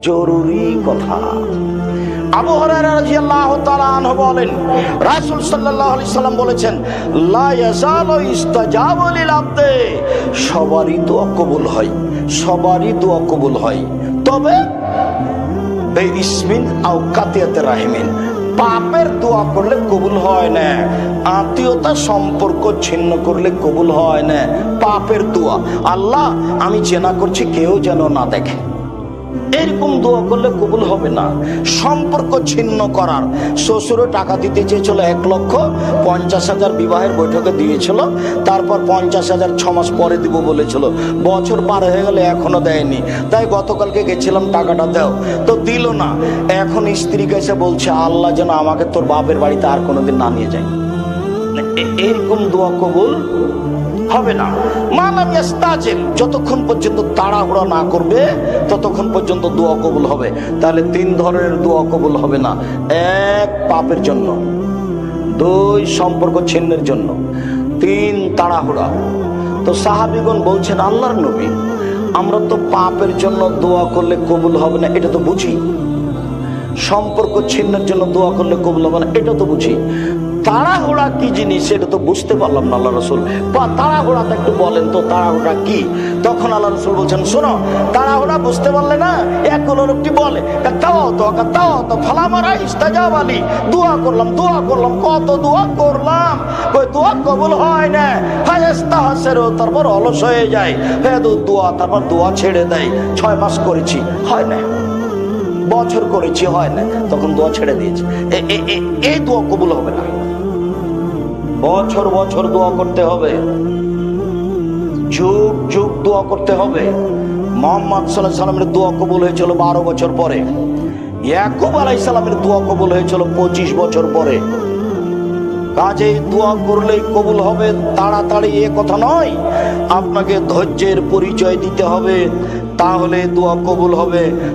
জরুরি কথা। আবু হুরায়রা রাদিয়াল্লাহু তাআলা আনহু বলেন, রাসূল সাল্লাল্লাহু আলাইহি সাল্লাম বলেছেন, লা ইয়াজালু ইস্তাজাবু লিল আবদে, সবারই দোয়া কবুল হয়, সবারই দোয়া কবুল হয়, তবে বেইসমিন আও কাতিয়াতির রাহিমিন, পাপের দোয়া করলে কবুল হয় না, আত্মীয়তা সম্পর্ক ছিন্ন করলে কবুল হয় না। পাপের দোয়া, আল্লাহ আমি জেনা করছি কেউ যেন না দেখে, এরকম দোয়া করলে কবুল হবে না। সম্পর্ক ছিন্ন করার, শ্বশুরে টাকা দিতে চেয়েছিল 1,50,000 বিবাহের বৈঠকে দিয়েছিল, তারপর 50,000 6 মাস পরে দিব বলেছিল, বছর পার হয়ে গেলে এখনো দেয়নি, তাই গতকালকে গেছিলাম টাকাটা দাও, তো দিল না। এখন স্ত্রীকে এসে বলছে আল্লাহ যেন আমাকে তোর বাপের বাড়িতে আর কোনোদিন না নিয়ে যায়। এরকম দোয়া কবুল হবে না। মালাম ইয়াস্তাজিল, যতক্ষণ পর্যন্ত তাড়াহুড়া না করবে ততক্ষণ পর্যন্ত দোয়া কবুল হবে। তাহলে 3 ধরনের দোয়া কবুল হবে না। 1 পাপের জন্য, 2 সম্পর্ক ছিন্নের জন্য, 3 তাড়াহুড়া। তো সাহাবীগণ বলছেন আল্লাহর নবী, আমরা তো পাপের জন্য দোয়া করলে কবুল হবে না এটা তো বুঝি, সম্পর্ক ছিন্নের জন্য দোয়া করলে কবুল হবে না এটা তো বুঝি, তাড়াহুড়া কি জিনিস এটা তো বুঝতে পারলাম না আল্লাহ রাসূল, বা তাড়াহুড়াটা একটু বলেন তো তাড়াহুড়া কি। তখন আল্লাহ রাসূল বলছেন, শোনো, তাড়াহুড়া বুঝতে পারলে না, এক লোকটি বলে তাও তো ফালামারা ইস্তাজাব আলী, দোয়া করলাম, কত দোয়া করলাম, ওই দোয়া কবুল হয় না, ফায়াস্তাহসিরু, তারপর অলস হয়ে যায়, দোয়া, তারপর দোয়া ছেড়ে দেয়, 6 মাস করেছি হয় না, বছর করেছি হয় না, তখন দোয়া ছেড়ে দিয়েছে। এই দোয়া কবুল হবে না। বছর বছর দোয়া করতে হবে, যুগ যুগ দোয়া করতে হবে। মুহাম্মদ সাল্লাল্লাহু আলাইহি সাল্লামের দোয়া কবুল হয়েছিল 12 বছর পরে, ইয়াকুব আলাইহিস সালামের দোয়া কবুল হয়েছিল 25 বছর পরে। কাজেই দোয়া করলেই কবুল হবে তাড়াতাড়ি এ কথা নয়, আপনাকে ধৈর্যের পরিচয় দিতে হবে, তাহলে দোয়া কবুল হবে।